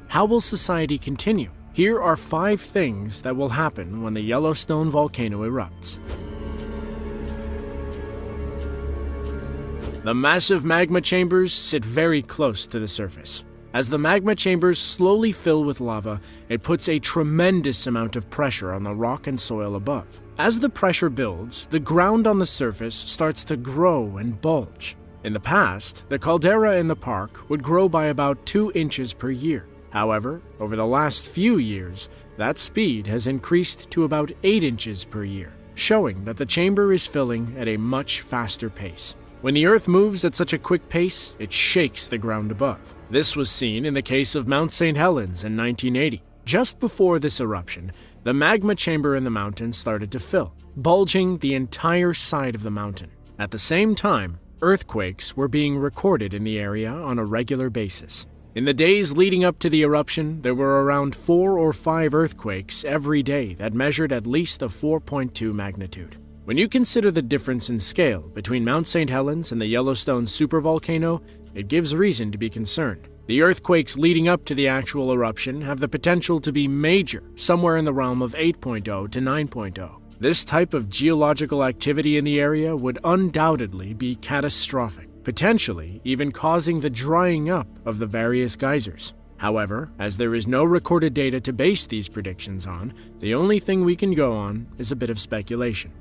How will society continue? Here are 5 things that will happen when the Yellowstone volcano erupts. The massive magma chambers sit very close to the surface. As the magma chambers slowly fill with lava, it puts a tremendous amount of pressure on the rock and soil above. As the pressure builds, the ground on the surface starts to grow and bulge. In the past, the caldera in the park would grow by about 2 inches per year. However, over the last few years, that speed has increased to about 8 inches per year, showing that the chamber is filling at a much faster pace. When the Earth moves at such a quick pace, it shakes the ground above. This was seen in the case of Mount St. Helens in 1980. Just before this eruption, the magma chamber in the mountain started to fill, bulging the entire side of the mountain. At the same time, earthquakes were being recorded in the area on a regular basis. In the days leading up to the eruption, there were around 4 or 5 earthquakes every day that measured at least a 4.2 magnitude. When you consider the difference in scale between Mount St. Helens and the Yellowstone supervolcano, it gives reason to be concerned. The earthquakes leading up to the actual eruption have the potential to be major, somewhere in the realm of 8.0 to 9.0. This type of geological activity in the area would undoubtedly be catastrophic, potentially even causing the drying up of the various geysers. However, as there is no recorded data to base these predictions on, the only thing we can go on is a bit of speculation.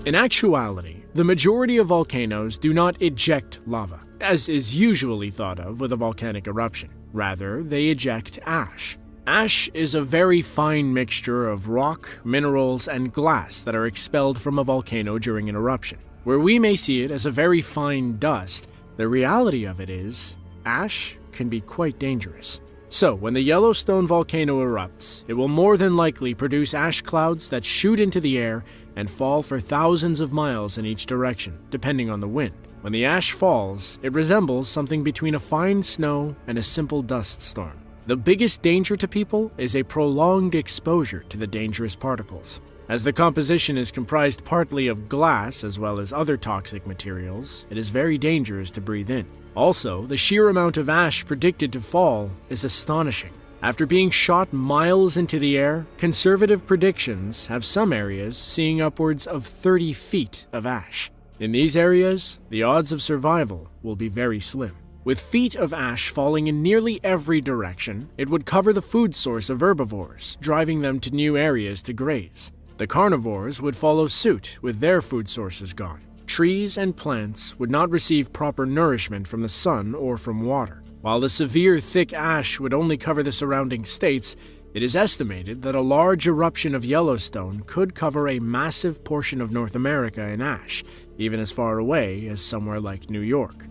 In actuality, the majority of volcanoes do not eject lava, as is usually thought of with a volcanic eruption. Rather, they eject ash. Ash is a very fine mixture of rock, minerals, and glass that are expelled from a volcano during an eruption. Where we may see it as a very fine dust, the reality of it is, ash can be quite dangerous. So, when the Yellowstone volcano erupts, it will more than likely produce ash clouds that shoot into the air and fall for thousands of miles in each direction, depending on the wind. When the ash falls, it resembles something between a fine snow and a simple dust storm. The biggest danger to people is a prolonged exposure to the dangerous particles. As the composition is comprised partly of glass as well as other toxic materials, it is very dangerous to breathe in. Also, the sheer amount of ash predicted to fall is astonishing. After being shot miles into the air, conservative predictions have some areas seeing upwards of 30 feet of ash. In these areas, the odds of survival will be very slim. With feet of ash falling in nearly every direction, it would cover the food source of herbivores, driving them to new areas to graze. The carnivores would follow suit with their food sources gone. Trees and plants would not receive proper nourishment from the sun or from water. While the severe thick ash would only cover the surrounding states, it is estimated that a large eruption of Yellowstone could cover a massive portion of North America in ash, even as far away as somewhere like New York.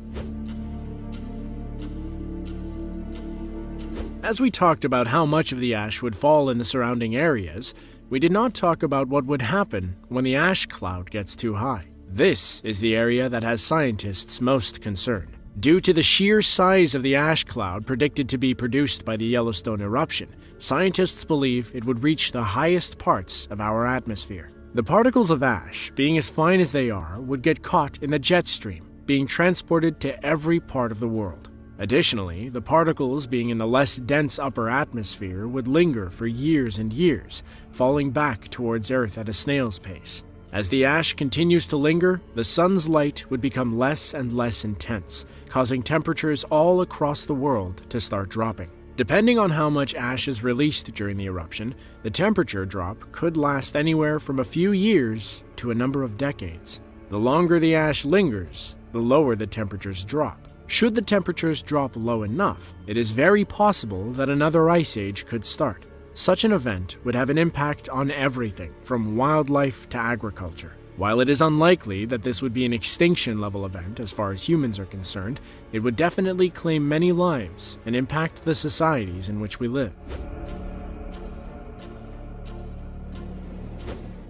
As we talked about how much of the ash would fall in the surrounding areas, we did not talk about what would happen when the ash cloud gets too high. This is the area that has scientists most concerned. Due to the sheer size of the ash cloud predicted to be produced by the Yellowstone eruption, scientists believe it would reach the highest parts of our atmosphere. The particles of ash, being as fine as they are, would get caught in the jet stream, being transported to every part of the world. Additionally, the particles being in the less dense upper atmosphere would linger for years and years, falling back towards Earth at a snail's pace. As the ash continues to linger, the sun's light would become less and less intense, causing temperatures all across the world to start dropping. Depending on how much ash is released during the eruption, the temperature drop could last anywhere from a few years to a number of decades. The longer the ash lingers, the lower the temperatures drop. Should the temperatures drop low enough, it is very possible that another ice age could start. Such an event would have an impact on everything, from wildlife to agriculture. While it is unlikely that this would be an extinction-level event as far as humans are concerned, it would definitely claim many lives and impact the societies in which we live.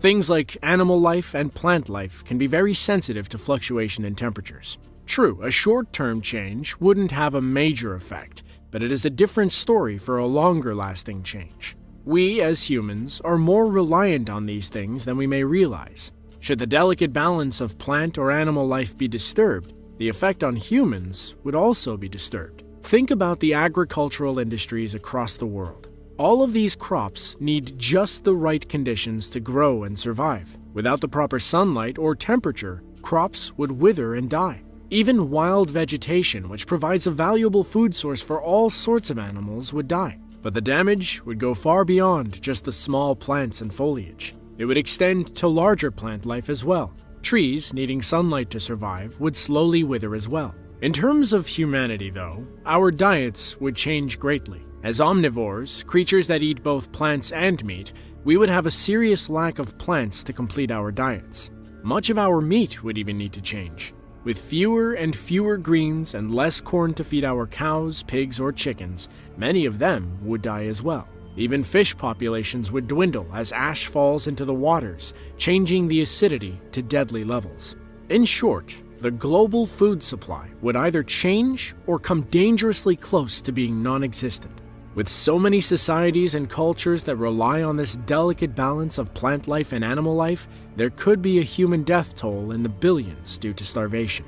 Things like animal life and plant life can be very sensitive to fluctuation in temperatures. True, a short-term change wouldn't have a major effect, but it is a different story for a longer-lasting change. We, as humans, are more reliant on these things than we may realize. Should the delicate balance of plant or animal life be disturbed, the effect on humans would also be disturbed. Think about the agricultural industries across the world. All of these crops need just the right conditions to grow and survive. Without the proper sunlight or temperature, crops would wither and die. Even wild vegetation, which provides a valuable food source for all sorts of animals, would die. But the damage would go far beyond just the small plants and foliage. It would extend to larger plant life as well. Trees, needing sunlight to survive, would slowly wither as well. In terms of humanity, though, our diets would change greatly. As omnivores, creatures that eat both plants and meat, we would have a serious lack of plants to complete our diets. Much of our meat would even need to change. With fewer and fewer greens and less corn to feed our cows, pigs, or chickens, many of them would die as well. Even fish populations would dwindle as ash falls into the waters, changing the acidity to deadly levels. In short, the global food supply would either change or come dangerously close to being non-existent. With so many societies and cultures that rely on this delicate balance of plant life and animal life, there could be a human death toll in the billions due to starvation.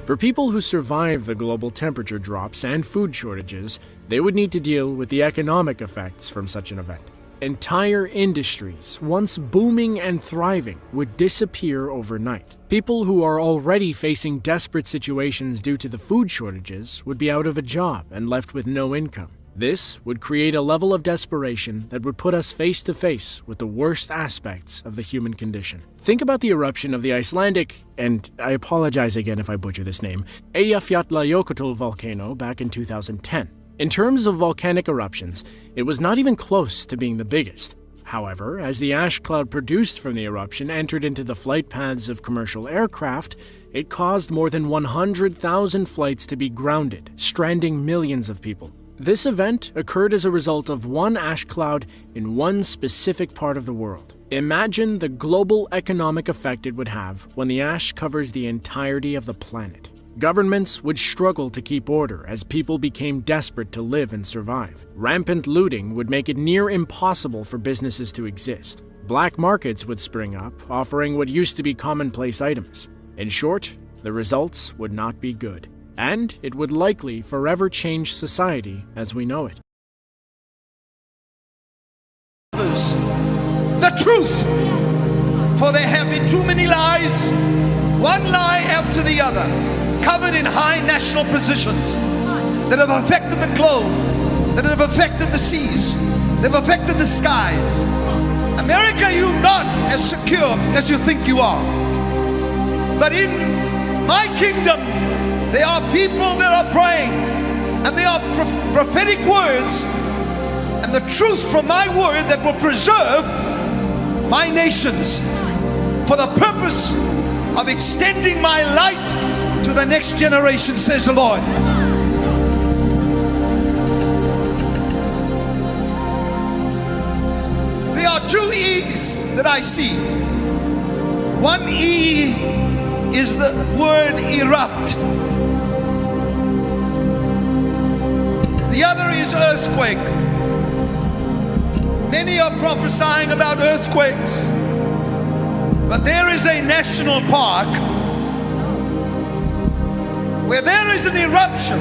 For people who survive the global temperature drops and food shortages, they would need to deal with the economic effects from such an event. Entire industries, once booming and thriving, would disappear overnight. People who are already facing desperate situations due to the food shortages would be out of a job and left with no income. This would create a level of desperation that would put us face to face with the worst aspects of the human condition. Think about the eruption of the Icelandic, and I apologize again if I butcher this name, Eyjafjallajökull volcano back in 2010. In terms of volcanic eruptions, it was not even close to being the biggest. However, as the ash cloud produced from the eruption entered into the flight paths of commercial aircraft, it caused more than 100,000 flights to be grounded, stranding millions of people. This event occurred as a result of one ash cloud in one specific part of the world. Imagine the global economic effect it would have when the ash covers the entirety of the planet. Governments would struggle to keep order as people became desperate to live and survive. Rampant looting would make it near impossible for businesses to exist. Black markets would spring up, offering what used to be commonplace items. In short, the results would not be good, and it would likely forever change society as we know it. The truth, for there have been too many lies, one lie after the other, covered in high national positions that have affected the globe, that have affected the seas, that have affected the skies. America, you're not as secure as you think you are. But in my kingdom, there are people that are praying, and there are prophetic words and the truth from my word that will preserve my nations for the purpose of extending my light to the next generation, says the Lord. There are two E's that I see. One E is the word erupt. The other is earthquake. Many are prophesying about earthquakes, but there is a national park where there is an eruption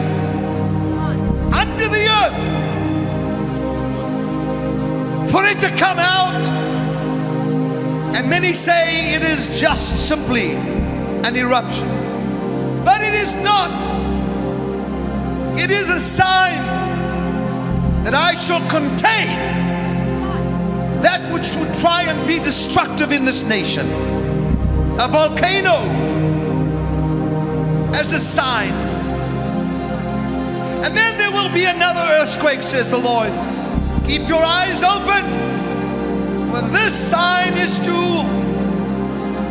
under the earth for it to come out, and many say it is just simply an eruption, but it is not. It is a sign that I shall contain that which would try and be destructive in this nation. A volcano as a sign. And then there will be another earthquake, says the Lord. Keep your eyes open, for this sign is to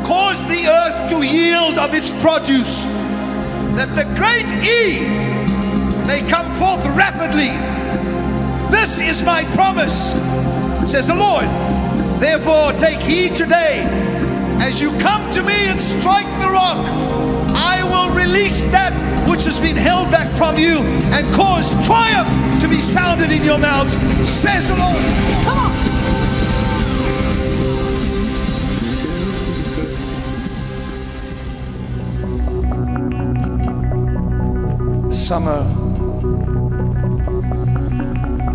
cause the earth to yield of its produce, that the great E may come forth rapidly. This is my promise, says the Lord. Therefore take heed today, as you come to me and strike the rock, I will release that which has been held back from you and cause triumph to be sounded in your mouths, says the Lord. Come on.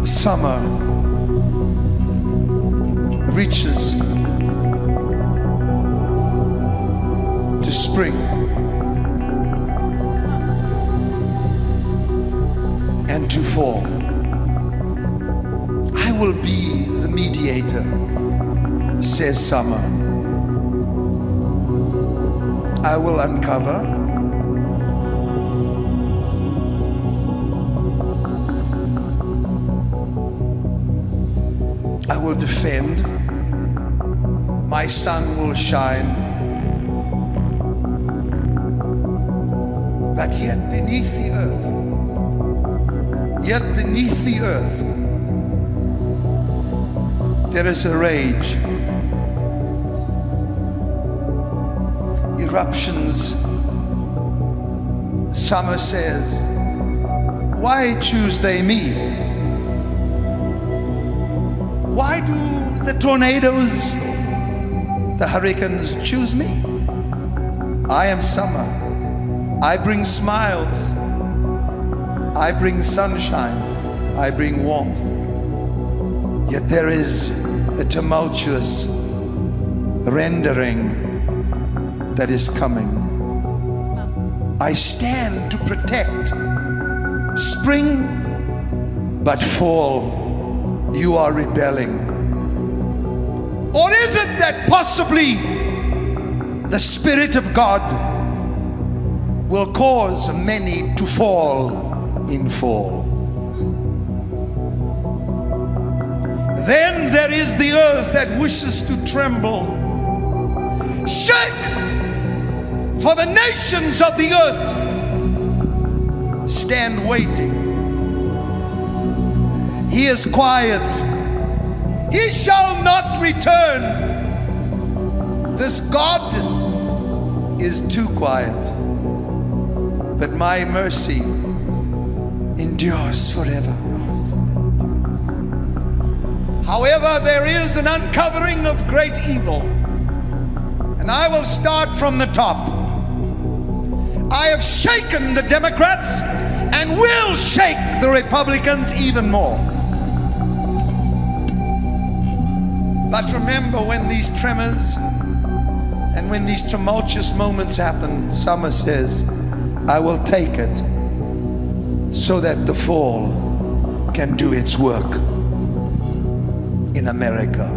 Summer reaches to spring and to fall. I will be the mediator, says summer. I will uncover, I will defend, my sun will shine. But yet beneath the earth, there is a rage. Eruptions. Summer says, why choose they me? Why do the tornadoes, the hurricanes choose me? I am summer. I bring smiles. I bring sunshine. I bring warmth. Yet there is a tumultuous rendering that is coming. I stand to protect spring, but fall, you are rebelling. Or is it that possibly the Spirit of God will cause many to fall in fall? Then there is the earth that wishes to tremble. Shake! For the nations of the earth stand waiting. He is quiet. He shall not return. This God is too quiet. But my mercy endures forever. However, there is an uncovering of great evil. And I will start from the top. I have shaken the Democrats and will shake the Republicans even more. But remember, when these tremors and when these tumultuous moments happen, Summer says, I will take it so that the fall can do its work in America.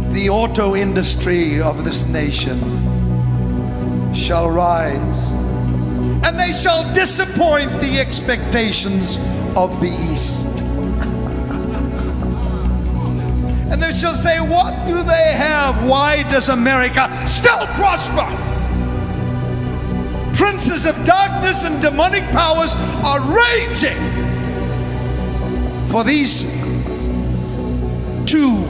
The auto industry of this nation shall rise, and they shall disappoint the expectations of the East. And they shall say, what do they have? Why does America still prosper? Princes of darkness and demonic powers are raging for these two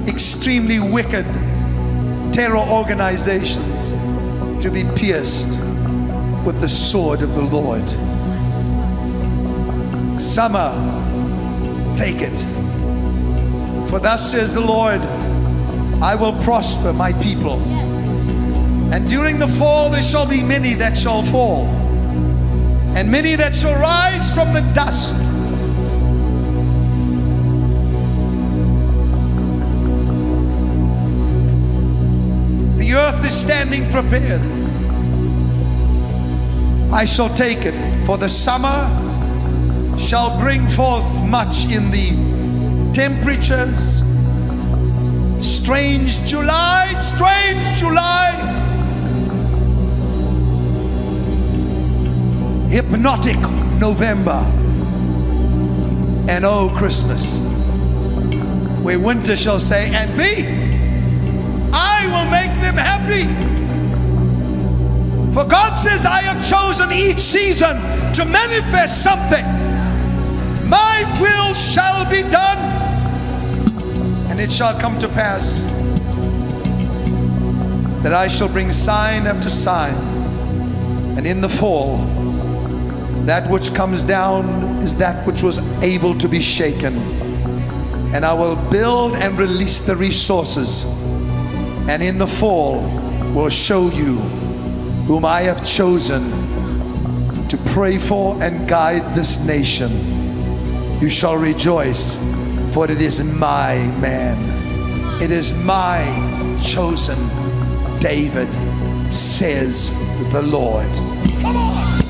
extremely wicked terror organizations to be pierced with the sword of the Lord. Summer, take it. For thus says the Lord, I will prosper my people. And during the fall there shall be many that shall fall, and many that shall rise from the dust. The earth is standing prepared. I shall take it, for the summer shall bring forth much in the temperatures. Strange July, hypnotic November, and oh Christmas, where winter shall say, and me, I will make them happy. For God says, I have chosen each season to manifest something. My will shall be done, and it shall come to pass that I shall bring sign after sign, and in the fall that which comes down is that which was able to be shaken, and I will build and release the resources, and in the fall will show you whom I have chosen to pray for and guide this nation. You shall rejoice, for it is my man. It is my chosen David, says the Lord. Come on!